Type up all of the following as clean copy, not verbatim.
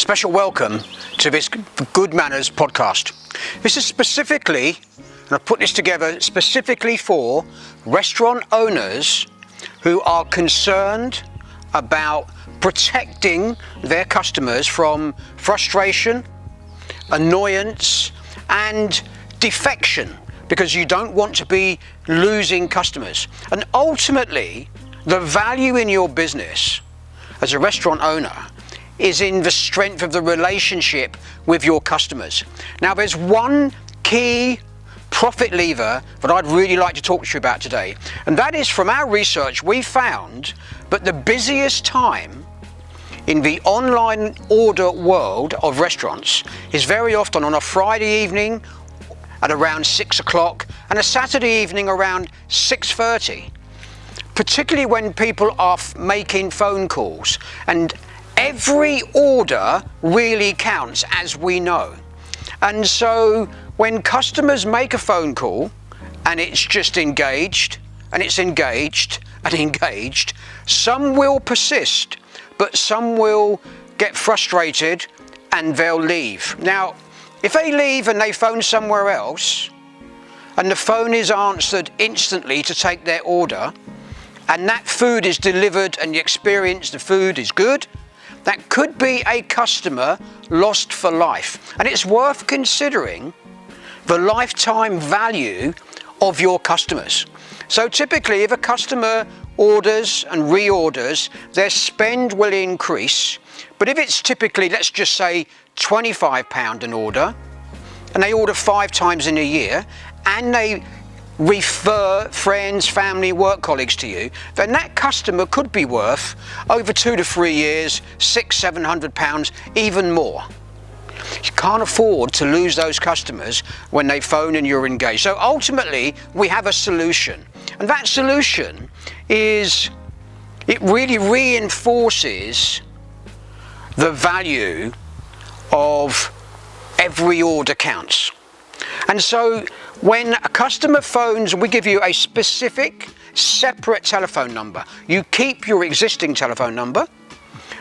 special welcome to this Good Manners podcast. This is specifically, and I've put this together specifically for restaurant owners who are concerned about protecting their customers from frustration, annoyance, and defection, because you don't want to be losing customers. And ultimately, the value in your business as a restaurant owner is in the strength of the relationship with your customers. Now, there's one key profit lever that I'd really like to talk to you about today, and that is, from our research, we found that the busiest time in the online order world of restaurants is very often on a Friday evening at around 6 o'clock and a Saturday evening around 6:30, particularly when people are making phone calls. And every order really counts, as we know. And so when customers make a phone call and it's just engaged and it's engaged and engaged, some will persist, but some will get frustrated and they'll leave. Now, if they leave and they phone somewhere else and the phone is answered instantly to take their order, and that food is delivered and the experience, the food is good, that could be a customer lost for life. And it's worth considering the lifetime value of your customers. So typically, if a customer orders and reorders, their spend will increase. But if it's typically, let's just say, £25 an order, and they order 5 times in a year, and they refer friends, family, work colleagues to you, then that customer could be worth over 2 to 3 years, £600-700, even more. You can't afford to lose those customers when they phone and you're engaged. So ultimately, we have a solution, and that solution is, it really reinforces the value of every order counts. And so when a customer phones, we give you a specific separate telephone number. You keep your existing telephone number.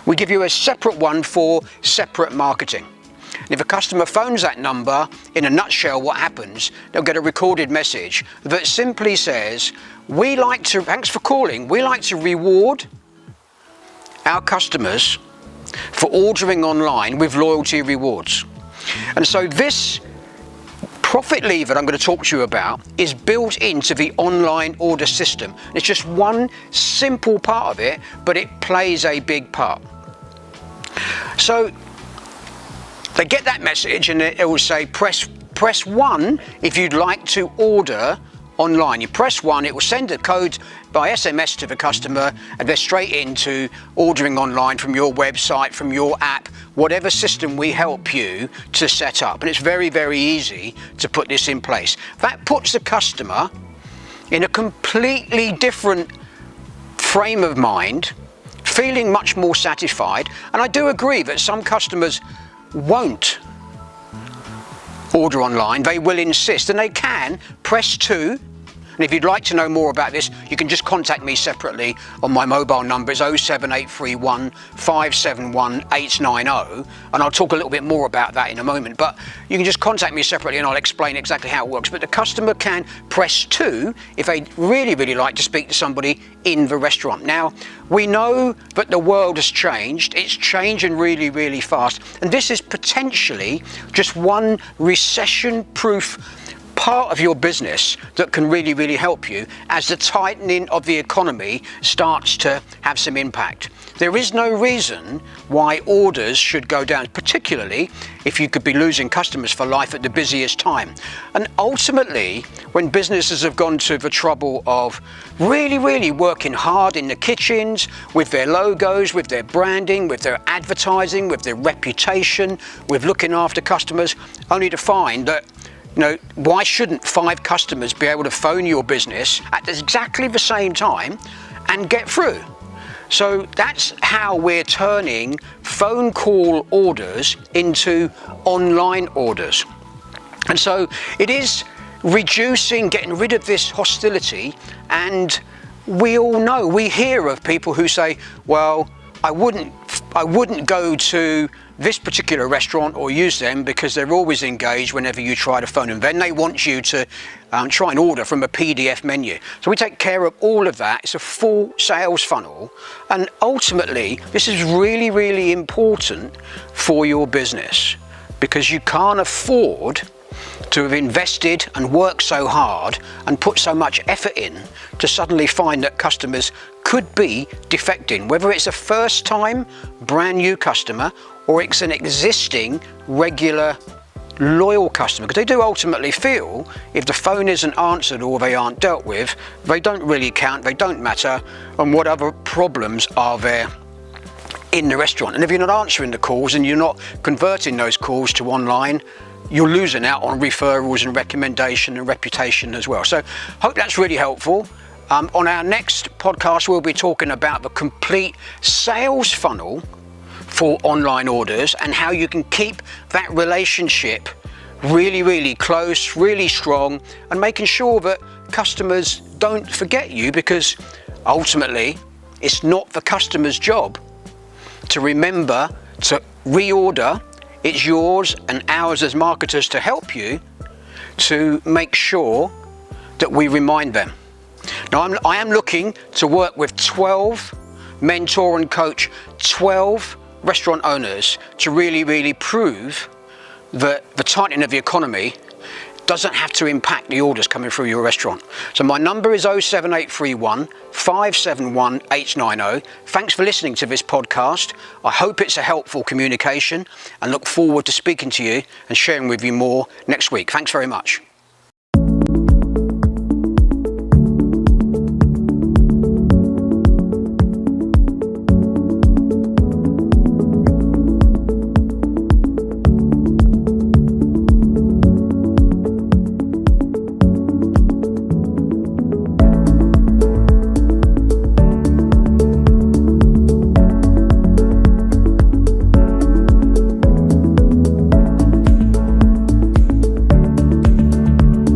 We give you a separate one for separate marketing. And if a customer phones that number, in a nutshell, what happens, they'll get a recorded message that simply says, thanks for calling, we like to reward our customers for ordering online with loyalty rewards. And so this profit lever that I'm going to talk to you about is built into the online order system. It's just one simple part of it, but it plays a big part. So they get that message and it will say press 1 if you'd like to order online. You press 1, it will send a code by SMS to the customer, and they're straight into ordering online from your website, from your app, whatever system we help you to set up. And it's very, very easy to put this in place. That puts the customer in a completely different frame of mind, feeling much more satisfied. And I do agree that some customers won't order online, they will insist, and they can press 2. And if you'd like to know more about this, you can just contact me separately on my mobile number. It's 07831 571 890, and I'll talk a little bit more about that in a moment. But you can just contact me separately and I'll explain exactly how it works. But the customer can press 2 if they really, really like to speak to somebody in the restaurant. Now, we know that the world has changed. It's changing really, really fast. And this is potentially just one recession-proof part of your business that can really, really help you as the tightening of the economy starts to have some impact. There is no reason why orders should go down, particularly if you could be losing customers for life at the busiest time. And ultimately, when businesses have gone to the trouble of really, really working hard in the kitchens with their logos, with their branding, with their advertising, with their reputation, with looking after customers, only to find that, why shouldn't 5 customers be able to phone your business at exactly the same time and get through? So that's how we're turning phone call orders into online orders. And so it is reducing, getting rid of this hostility. And we all know, we hear of people who say, well, I wouldn't I wouldn't go to this particular restaurant or use them because they're always engaged whenever you try to phone them. Then they want you to try and order from a PDF menu. So we take care of all of that. It's a full sales funnel. And ultimately, this is really, really important for your business because you can't afford to have invested and worked so hard and put so much effort in to suddenly find that customers could be defecting, whether it's a first time brand new customer or it's an existing regular loyal customer, because they do ultimately feel if the phone isn't answered or they aren't dealt with, they don't really count, they don't matter, and what other problems are there in the restaurant. And if you're not answering the calls and you're not converting those calls to online, you're losing out on referrals and recommendation and reputation as well. So hope that's really helpful. On our next podcast, we'll be talking about the complete sales funnel for online orders and how you can keep that relationship really, really close, really strong, and making sure that customers don't forget you, because ultimately it's not the customer's job to remember to reorder. It's yours and ours as marketers to help you to make sure that we remind them. Now, I am looking to work with 12, mentor and coach 12 restaurant owners to really, really prove that the tightening of the economy doesn't have to impact the orders coming through your restaurant. So my number is 07831 571 890. Thanks for listening to this podcast. I hope it's a helpful communication and look forward to speaking to you and sharing with you more next week. Thanks very much.